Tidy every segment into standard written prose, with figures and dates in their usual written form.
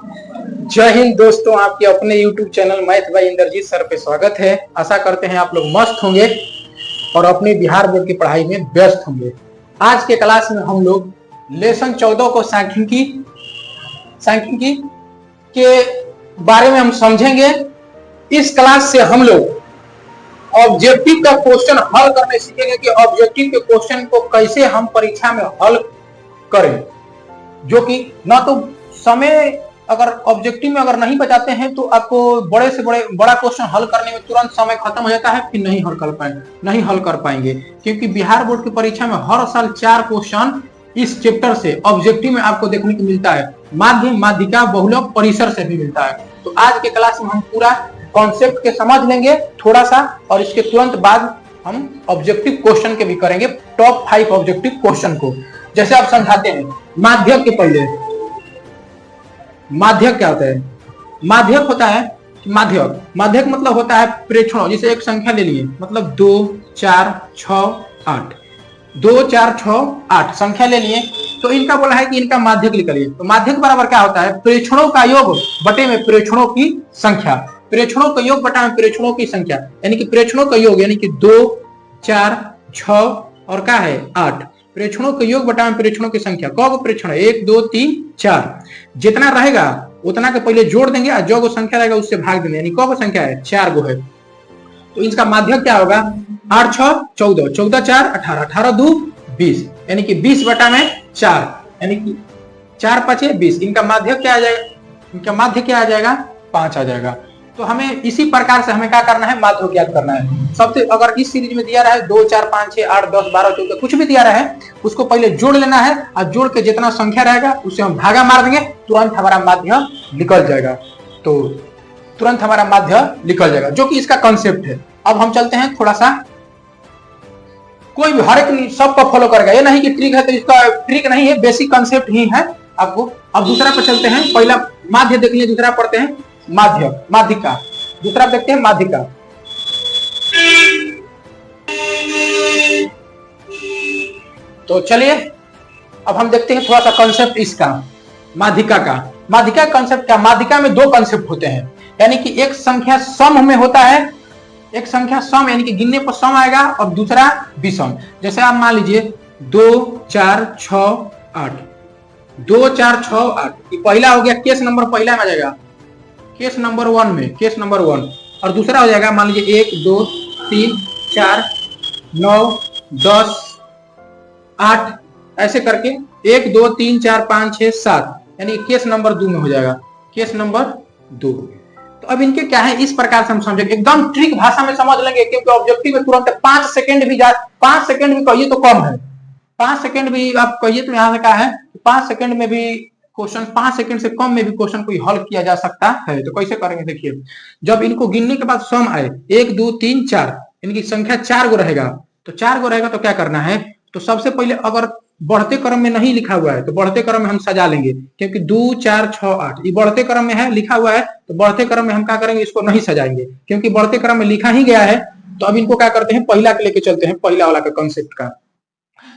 जय हिंद दोस्तों, आपके अपने YouTube channel math by Indrajit sir पे स्वागत है। आशा करते हैं आप लोग मस्त होंगे और अपने बिहार बोर्ड की पढ़ाई में व्यस्त होंगे। आज के क्लास में हम लोग लेसन 14 को सांख्यिकी के बारे में हम समझेंगे। इस क्लास से हम लोग ऑब्जेक्टिव का क्वेश्चन हल करने सीखेंगे कि ऑब्जेक्टिव के क्वेश्चन को कैसे हम परीक्षा में हल करें, जो कि ना तो समय अगर ऑब्जेक्टिव में अगर नहीं बचाते हैं तो आपको बड़े से बड़ा क्वेश्चन हल करने में तुरंत समय खत्म हो जाता है, फिर नहीं हल कर पाएंगे क्योंकि बिहार बोर्ड की परीक्षा में हर साल 4 क्वेश्चन इस चैप्टर से ऑब्जेक्टिव में आपको देखने को मिलता है। माध्य, माध्यिका, बहुलक, परिसर से भी मिलता है। तो आज के क्लास में हम पूरा कॉन्सेप्ट के समझ लेंगे थोड़ा सा, और इसके तुरंत बाद हम ऑब्जेक्टिव क्वेश्चन के भी करेंगे, टॉप 5 ऑब्जेक्टिव क्वेश्चन को। जैसे आप समझाते हैं माध्यक के पहले, माध्यक क्या होता है? माध्यक होता है माध्यक मतलब होता है प्रेक्षणों। जैसे एक संख्या ले लिए, मतलब 2 4 6 8, 2 4 6 8 संख्या ले लिए, तो इनका बोला है कि इनका माध्यक निकालिए। तो माध्यक बराबर क्या होता है? प्रेक्षणों का योग बटे में प्रेक्षणों की संख्या। प्रेक्षणों का योग बटा में प्रेक्षणों की संख्या, यानी कि प्रेक्षणों का योग यानी कि 2 4 6 और क्या है 8। प्रेक्षणों का योग बटा में प्रेक्षणों की संख्या। कौन प्रेक्षण? 1 2 3 4। जितना रहेगा उतना के पहले जोड़ देंगे और जो संख्या रहेगा उससे भाग देंगे, यानी कौन संख्या है? 4 गो है। तो इसका माध्यक क्या होगा? 8 6 14, 14 4 18, 18 2 20, यानी कि 20 बटा में 4, यानी कि 4 5 20। इनका माध्यक क्या आ जाएगा? इनका माध्य क्या आ जाएगा? 5 आ जाएगा। तो हमें इसी प्रकार से हमें क्या करना है? माध्य ज्ञात करना है। सबसे अगर इस सीरीज में दिया रहा है 2 4 5 6 8 10 12 14 कुछ भी दिया रहा है, उसको पहले जोड़ लेना है और जोड़ के जितना संख्या रहेगा उससे हम भागा मार देंगे, तुरंत हमारा माध्य निकल जाएगा। तो तुरंत हमारा माध्य निकल जाएगा, जो कि इसका कॉन्सेप्ट है। अब हम चलते हैं थोड़ा सा, कोई भी हर एक सबको फॉलो करेगा, ये नहीं कि ट्रिक है तो इसका ट्रिक नहीं है, बेसिक कॉन्सेप्ट ही है आपको। अब दूसरा पर चलते हैं। पहला माध्य देख लीजिए, दूसरा पढ़ते हैं माध्य, माध्यिका। दूसरा देखते हैं माध्यिका। तो चलिए अब हम देखते हैं थोड़ा सा कॉन्सेप्ट इसका, माध्यिका का। माध्यिका कॉन्सेप्ट क्या? माध्यिका में 2 कॉन्सेप्ट होते हैं, यानी कि एक संख्या सम में होता है, एक संख्या सम यानी कि गिनने पर सम आएगा, और दूसरा विषम। जैसे आप मान लीजिए 2 4 6 8, 2 4 6 8, ये पहला हो गया, केस नंबर पहला में आ जाएगा, केस नंबर 1 में, केस नंबर 1। और दूसरा हो जाएगा मान लीजिए 1 2 3 4 9 10 8, ऐसे करके 1 2 3 4 5 6 7, यानी केस नंबर 2 में हो जाएगा, केस नंबर 2। तो अब इनके क्या है, इस प्रकार से हम समझेंगे, एकदम ट्रिक भाषा में समझ लेंगे, क्योंकि ऑब्जेक्टिव में तुरंत 5 सेकंड भी 5 सेकंड भी कहिए तो कम है, 5 सेकंड भी आप कहिए तो यहाँ से क्या है, 5 सेकंड में भी क्वेश्चन, 5 सेकंड से कम में भी क्वेश्चन कोई हल किया जा सकता है। तो कैसे करेंगे? देखिए, जब इनको गिनने के बाद सम आए 1 2 3 4, इनकी संख्या 4 गो रहेगा, तो 4 गो रहेगा तो क्या करना है? तो सबसे पहले अगर बढ़ते क्रम में नहीं लिखा हुआ है तो बढ़ते क्रम में हम सजा लेंगे, क्योंकि 2 4 6 8 ये बढ़ते क्रम में है, लिखा हुआ है, तो बढ़ते क्रम में हम क्या करेंगे? इसको नहीं सजाएंगे, क्योंकि बढ़ते क्रम में लिखा ही गया है। तो अब इनको क्या करते हैं, पहला के लेके चलते हैं, पहला वाला का कॉन्सेप्ट का।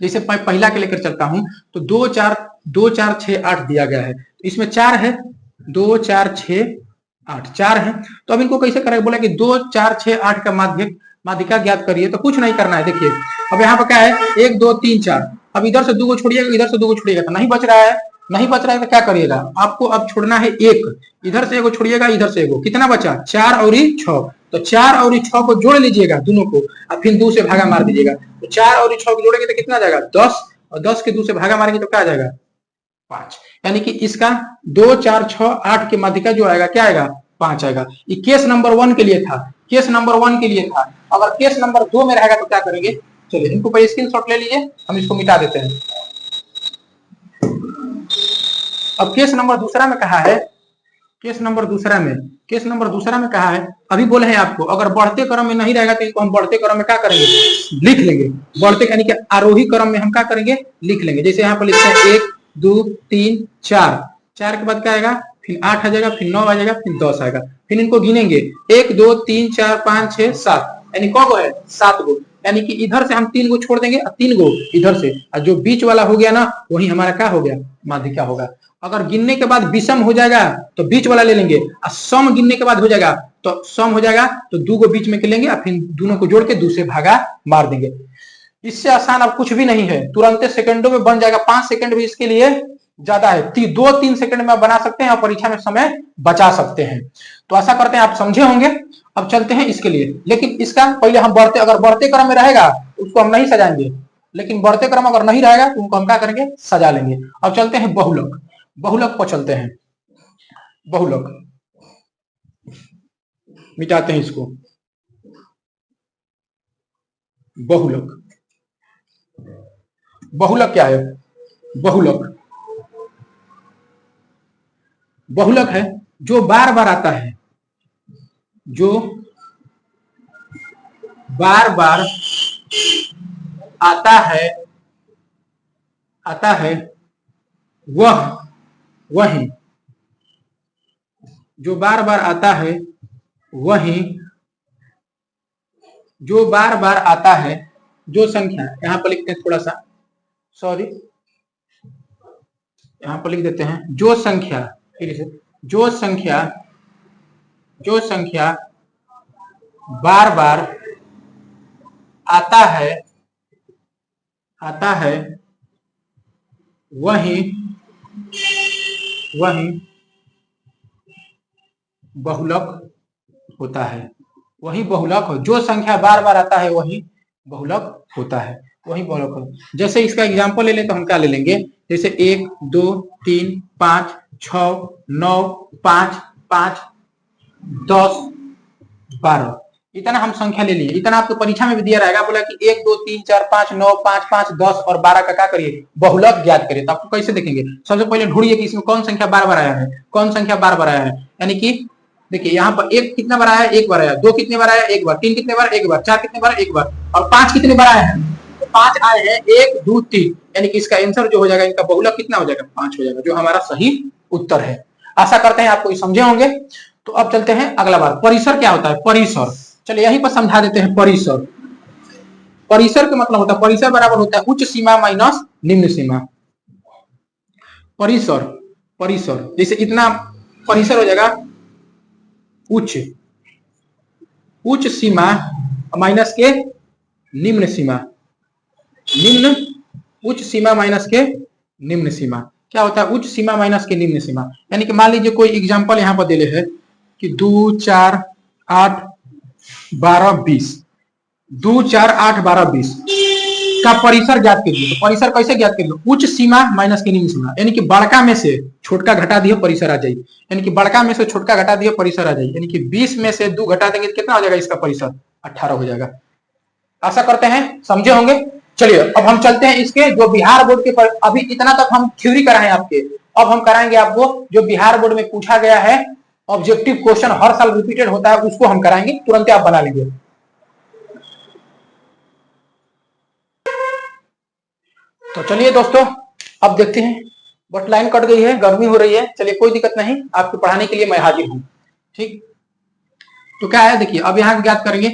जैसे पहला के लेकर चलता हूं, तो 2 4 6 8 दिया गया है, तो इसमें 4 है, 2 4 6 8 4 है। तो अब इनको कैसे करेंगे? बोला कि 2 4 6 8 का माध्यिका ज्ञात करिए। तो कुछ नहीं करना है। देखिए अब यहाँ पर क्या है, 1 2 3 4, अब इधर से 2 को छोड़िएगा, इधर से 2 को छोड़िएगा, तो नहीं बच रहा है, नहीं बच रहा है तो क्या करिएगा? आपको अब छोड़ना है 1, इधर से 1 छोड़िएगा, इधर से 1, कितना बचा? 4 और 6। तो 4 और 6 को जोड़ लीजिएगा दोनों को, और फिर 2 से भागा मार दीजिएगा। तो 4 और 6 को जोड़ेंगे तो कितना जाएगा? 10, और 10 के 2 से भागा मारेंगे तो क्या आ जाएगा? 5। यानी कि इसका 2 4 6 8 के माध्यिका जो आएगा क्या आएगा? 5 आएगा। ये केस नंबर 1 के लिए था, केस नंबर 1 के लिए था। अगर केस नंबर 2 में रहेगा तो क्या करेंगे? चलिए इनको पहले स्क्रीनशॉट ले लीजिए, हम इसको मिटा देते हैं। अब केस नंबर दूसरा में कहा है, केस नंबर दूसरा में कहा है, अभी बोले हैं आपको अगर बढ़ते क्रम में नहीं रहेगा तो इनको हम बढ़ते क्रम में क्या करेंगे? लिख लेंगे। बढ़ते यानी कि आरोही क्रम में हम क्या करेंगे? लिख लेंगे। जैसे यहाँ पर लिखते हैं 1 2 3 4, 4 के बाद क्या आएगा? फिर 8 आ जाएगा, फिर 9 आ जाएगा, फिर 10 आएगा। फिर इनको गिनेंगे 1 2 3 4 5 6 7, यानी कौ गो है? 7 गो। यानी कि इधर से हम 3 गो छोड़ देंगे और 3 गो इधर से, और जो बीच वाला हो गया ना, वही हमारा क्या हो गया? माध्यिका होगा। अगर गिनने के बाद विषम हो जाएगा तो बीच वाला ले लेंगे, और सम गिनने के बाद हो जाएगा तो सम हो जाएगा तो 2 को बीच में के लेंगे और फिर दोनों को जोड़ के 2 से भागा मार देंगे। इससे आसान अब कुछ भी नहीं है, तुरंत सेकंडों में बन जाएगा। 5 सेकंड भी इसके लिए ज्यादा है, 2-3 सेकंड में आप बना सकते हैं और परीक्षा में समय बचा सकते हैं। तो आशा करते हैं आप समझे होंगे। अब चलते हैं इसके लिए, लेकिन इसका पहले हम अगर बढ़ते क्रम में रहेगा उसको हम नहीं सजाएंगे, लेकिन बढ़ते क्रम अगर नहीं रहेगा तो उनको हम क्या करेंगे, सजा लेंगे। अब चलते हैं बहुलक, बहुलक पर चलते हैं। बहुलक मिटाते हैं इसको। बहुलक, बहुलक क्या है? बहुलक, बहुलक है जो बार बार आता है, जो बार बार आता है वही, जो बार बार आता है वही, जो बार बार आता है, जो संख्या यहां पर लिखते हैं, थोड़ा सा सॉरी यहां पर लिख देते हैं, जो संख्या, फिर से जो संख्या बार बार आता है वही बहुलक होता है। वही बहुलक हो, जो संख्या बार बार आता है वही बहुलक होता है, वही बहुलक हो। जैसे इसका एग्जांपल ले लें तो हम क्या ले लेंगे, जैसे 1 2 3 5 6 9 5 5 10 12, इतना हम संख्या ले लिए। इतना आपको परीक्षा में भी दिया रहेगा, बोला कि 1 2 3 4 5 9 5 5 10 और 12 का क्या करिए, बहुलक ज्ञात करिए। तो आपको कैसे देखेंगे, सबसे पहले ढूंढिए कि इसमें कौन संख्या बार बार आया है, कौन संख्या बार बार आया है। यानी कि देखिए यहाँ पर 1 कितने बार आया, 1 बार आया, 2 कितने बार आया, 1 बार, 3 कितने बार, 1 बार, 4 कितने बार, 1 बार, और 5 कितने बार आए हैं, 5 आए हैं, 1 2 3, यानी कि इसका आंसर जो हो जाएगा, इनका बहुलक कितना हो जाएगा, 5 हो जाएगा, जो हमारा सही उत्तर है। आशा करते हैं आपको समझे होंगे। तो अब चलते हैं अगला बार, परिसर क्या होता है, परिसर। चलिए यहीं पर समझा देते हैं। परिसर, परिसर का मतलब होता है, परिसर बराबर होता है उच्च सीमा माइनस निम्न सीमा। परिसर, परिसर जैसे इतना परिसर हो जाएगा उच्च सीमा माइनस के निम्न सीमा, उच्च सीमा माइनस के निम्न सीमा। क्या होता है उच्च सीमा माइनस के निम्न सीमा, यानी कि मान लीजिए कोई एग्जांपल यहाँ पर दे है कि 2 4 8 12 20, 2 4 8 12 20 का परिसर ज्ञात कीजिए। तो परिसर कैसे ज्ञात कीजिए, उच्च सीमा माइनस के निम्न सीमा, यानी कि बड़का में से छोटका घटा दिए परिसर आ जाएगी, यानी कि बड़का में से छोटका घटा दिए परिसर आ जाएगी, यानी कि 20 में से 2 घटा देंगे तो कितना हो जाएगा इसका परिसर, 18 हो जाएगा। आशा करते हैं समझे होंगे। चलिए अब हम चलते हैं इसके जो बिहार बोर्ड के पर, अभी इतना तक हम थ्योरी कराएं आपके, अब हम कराएंगे आपको जो बिहार बोर्ड में पूछा गया है, ऑब्जेक्टिव क्वेश्चन हर साल रिपीटेड होता है, उसको हम कराएंगे, तुरंत आप बना लेंगे। तो चलिए दोस्तों अब देखते हैं, बट लाइन कट गई है, गर्मी हो रही है, चलिए कोई दिक्कत नहीं, आपको पढ़ाने के लिए मैं हाजिर हूं। ठीक, तो क्या है देखिए, अब यहाँ ज्ञात करेंगे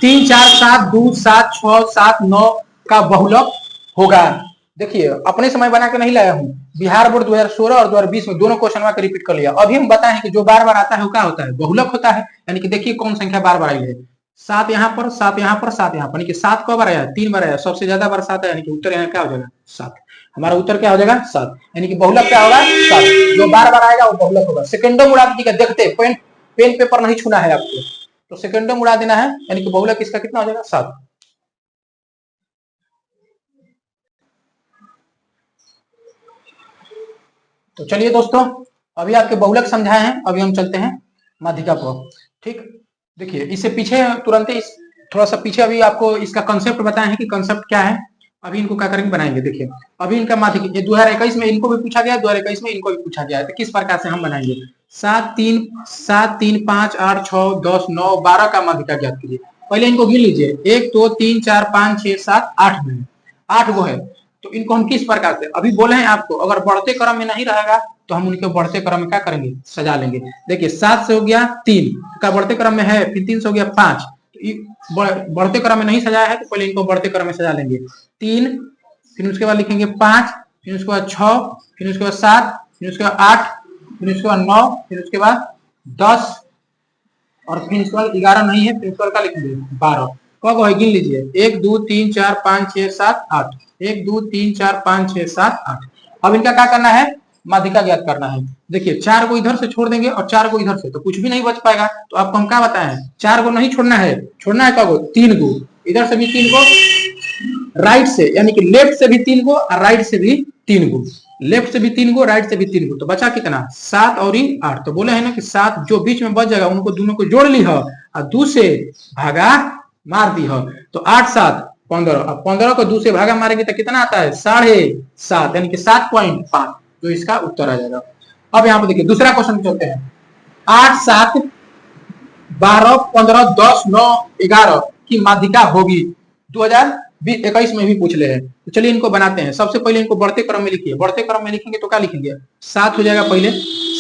3 4 7 2 7 6 7 9 का बहुलक होगा। देखिए अपने समय बना के नहीं लाया हूँ, बिहार बोर्ड 2016 और 2020 में दोनों क्वेश्चन में रिपीट कर लिया। अभी हम बताएं कि जो बार बार आता है वो क्या होता है, बहुलक होता है। यानी कि देखिए कौन संख्या बार बार आई है, 7 यहाँ पर, 7 यहाँ पर, 7 यहाँ पर, यानी कि 7 कब बार आया, 3 बार आया, सबसे ज्यादा बार 7 है, यानी कि उत्तर यहाँ क्या हो जाएगा 7। हमारा उत्तर क्या हो जाएगा 7, यानी कि बहुलक क्या होगा 7, जो बार बार आएगा वो बहुलक होगा। सेकंडों में उड़ा दीजिएगा, देखते पेन पेपर नहीं छूना है आपको, तो सेकंडों में उड़ा देना है, यानी कि बहुलक इसका कितना हो जाएगा 7। तो चलिए दोस्तों अभी आपके बहुलक समझाए हैं, अभी हम चलते हैं माध्यिका पर। ठीक, देखिए इससे पीछे तुरंत इस थोड़ा सा पीछे अभी आपको इसका कंसेप्ट बताए हैं कि कंसेप्ट क्या है, अभी इनको क्या करेंगे बनाएंगे। देखिए अभी इनका माध्यिका, ये 2021 में इनको भी पूछा गया, 2021 में इनको भी पूछा गया है, तो किस प्रकार से हम बनाएंगे। 7 3 5 8 6 10 9 12 का माध्यिका ज्ञात कीजिए। पहले इनको गिन लीजिए, 1 2 3 4 5 6 7 8 में 8 गो है, तो इनको हम किस प्रकार से अभी बोले हैं आपको, अगर बढ़ते क्रम में नहीं रहेगा तो हम उनके बढ़ते क्रम में क्या करेंगे, सजा लेंगे। देखिए 7 से हो गया 3 का बढ़ते क्रम में है, फिर 3 से हो गया 5, तो बढ़ते क्रम में नहीं सजाया है तो पहले इनको बढ़ते क्रम में सजा लेंगे। 3, फिर उसके बाद लिखेंगे 5, फिर उसके बाद 6, फिर उसके बाद 7, फिर उसके बाद 8, फिर उसके बाद 9, फिर उसके बाद 10 और फिर उसके बाद 11 नहीं है, फिर उसके बाद क्या लिखेंगे 12। कब है गिन लीजिए 1 2 3 4 5 6 7 8, 1 2 3 4 5 6 7 8। अब इनका क्या करना है, माध्यिका ज्ञात करना है। देखिए 4 को इधर से छोड़ देंगे और 4 को इधर से, तो कुछ भी नहीं बच पाएगा। तो आपको हम क्या बताएं, 4 को नहीं छोड़ना है, छोड़ना है कब 3 को, इधर से भी 3 को, राइट से यानी कि लेफ्ट से भी 3 को और राइट से भी 3 को, लेफ्ट से भी 3 को, राइट से भी 3 को, तो बचा कितना 7 और 8। तो बोले है ना कि 7 जो बीच में बच जाएगा उनको दोनों को जोड़ ली है और 2 से भागा मार दी है। तो 8 7 15, अब 15 को 2 से भागा मारेंगे तो कितना आता है 7.5 यानी कि 7.5, जो इसका उत्तर आ जाएगा। अब यहाँ पे देखिए दूसरा क्वेश्चन चलते हैं। 8 7 12 15 10 9 11 की माध्यिका होगी। 2021 में भी पूछ ले हैं। तो चलिए इनको बनाते हैं। सबसे पहले इनको बढ़ते क्रम में लिखिए। बढ़ते क्रम में लिखेंगे तो क्या लिखेंगे 7 हो जाएगा, पहले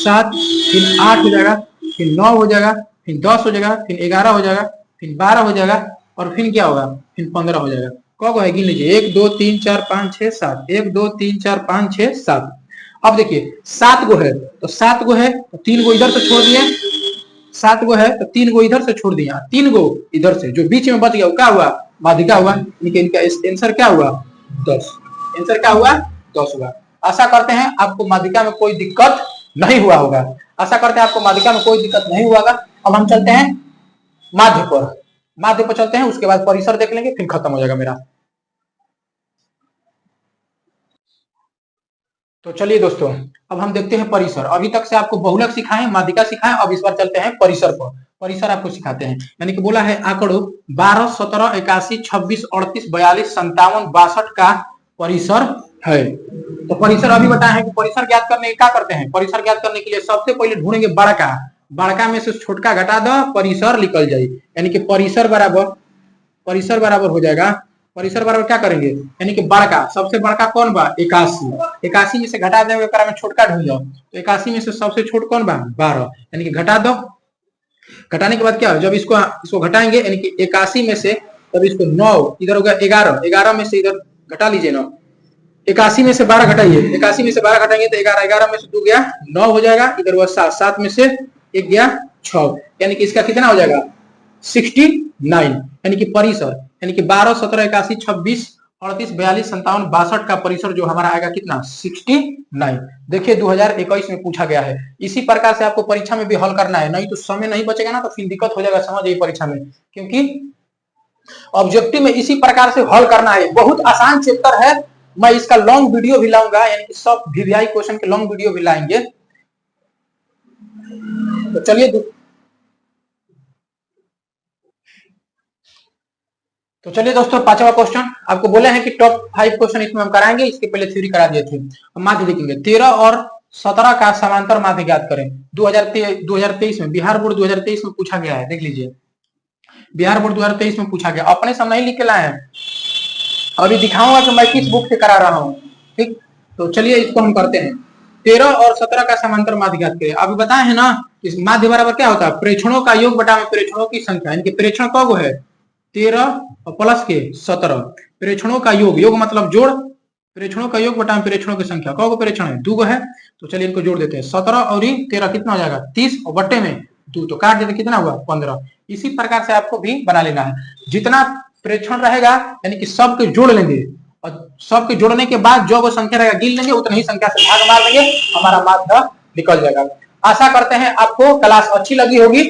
7, फिर 8 हो जाएगा, फिर 9 हो जाएगा, फिर 10 हो जाएगा, फिर 11 हो जाएगा, फिर 12 हो जाएगा और फिर क्या होगा, फिर 15 हो जाएगा। कब है गिन लीजिए 1 2 3 4 5 6 7, 1 2 3 4 5 6 7। अब देखिए 7 गो है तो 7 गो है तो 3 गो इधर से छोड़ दिए, 7 गो है तो 3 गो इधर से छोड़ दिया, 3 गो इधर से, जो बीच में बच गया वो क्या हुआ माध्यिका हुआ। इनका आंसर क्या हुआ 10। आंसर क्या हुआ 10 हुआ। आशा करते हैं आपको माध्यिका में कोई दिक्कत नहीं हुआ होगा। आशा करते हैं आपको माध्यिका में कोई दिक्कत नहीं हुआ होगा। अब हम चलते हैं माध्य पर, माध्य पर चलते हैं, उसके बाद परिसर देख लेंगे, फिर खत्म हो जाएगा मेरा। तो चलिए दोस्तों अब हम देखते हैं परिसर। अभी तक से आपको बहुलक सिखाए, माध्यिका सिखाए, अब इस बार चलते हैं परिसर पर। परिसर आपको सिखाते हैं, यानी कि बोला है आंकड़ों 12 17 81 26 38 42 57 62 का परिसर है। तो परिसर अभी बताए हैं कि परिसर ज्ञात करने के क्या करते हैं। परिसर ज्ञात करने के लिए सबसे पहले ढूंढेंगे बड़का, बड़का में से छोटका घटा दो, परिसर निकल जाए, यानी कि परिसर बराबर हो जाएगा। परिसर बराबर क्या करेंगे, यानी कि बड़का, सबसे बड़का कौन बा 81, 81 में से घटा देंगे में छोटका ढूंढ जाओ, तो 81 में से सबसे छोट कौन बा 12, यानी कि घटा दो। घटाने के बाद क्या जब इसको घटाएंगे यानी कि 81 में से, तब इसको 9 इधर हो गया 11, 11 में से इधर घटा लीजिए 9, 81 में से 12 घटाइए, 81 में से 12 घटाएंगे तो 11, 11 में से 2 गया 9 हो जाएगा, इधर हुआ 7, 7 में से 1 गया 6, यानी कि इसका कितना हो जाएगा 69, यानी कि परिसर, यानी कि 12 17 81 26 38 42 57 62 का परिसर जो हमारा आएगा कितना 69। देखिए 2021 में पूछा गया है। इसी प्रकार से आपको परीक्षा में भी हल करना है, नहीं तो समय नहीं बचेगा ना, तो फिर दिक्कत हो जाएगा समझ ये परीक्षा में, क्योंकि ऑब्जेक्टिव में इसी प्रकार से हल करना है। बहुत आसान चैप्टर है, मैं इसका लॉन्ग वीडियो भी लाऊंगा, यानी कि सब वीवीआई क्वेश्चन के लॉन्ग वीडियो भी लाएंगे। तो चलिए दोस्तों पांचवा क्वेश्चन आपको बोले हैं कि टॉप 5 क्वेश्चन इसमें हम कराएंगे, इसके पहले थ्योरी करा दिए थे। हम माध्य देखेंगे 13 और 17 का समांतर माध्य ज्ञात करें। 2023 में बिहार बोर्ड 2023 में पूछा गया है, देख लीजिए बिहार बोर्ड 2023 में पूछा गया, अपने सब नहीं लिख के लाए हैं, अभी दिखाऊंगा कि मैं किस बुक से करा रहा हूँ, ठीक। तो चलिए इसको हम करते हैं। 13 और 17 का समांतर माध्य ज्ञात करें। अभी बताए हैं ना इस माध्य बराबर क्या होता है, प्रेक्षणों का योग बटा में प्रेक्षणों की संख्या, यानी कि प्रेक्षण कब है 13 और प्लस के 17, प्रेक्षणों का योग, योग मतलब जोड़, प्रेक्षणों का योग बटा में प्रेक्षणों की संख्या, कौ प्रेक्षण है 2 है, तो चलिए इनको जोड़ देते हैं। 17 और 13 कितना हो जाएगा 30 और बट्टे में 2, तो काट देते कितना हुआ 15। इसी प्रकार से आपको भी बना लेना है, जितना प्रेक्षण रहेगा यानी कि सबके जोड़ लेंगे और सबके जोड़ने के बाद जो वो संख्या रहेगा गिन लेंगे, उतनी ही संख्या से भाग मार देंगे, हमारा माध्य निकल जाएगा। आशा करते हैं आपको क्लास अच्छी लगी होगी।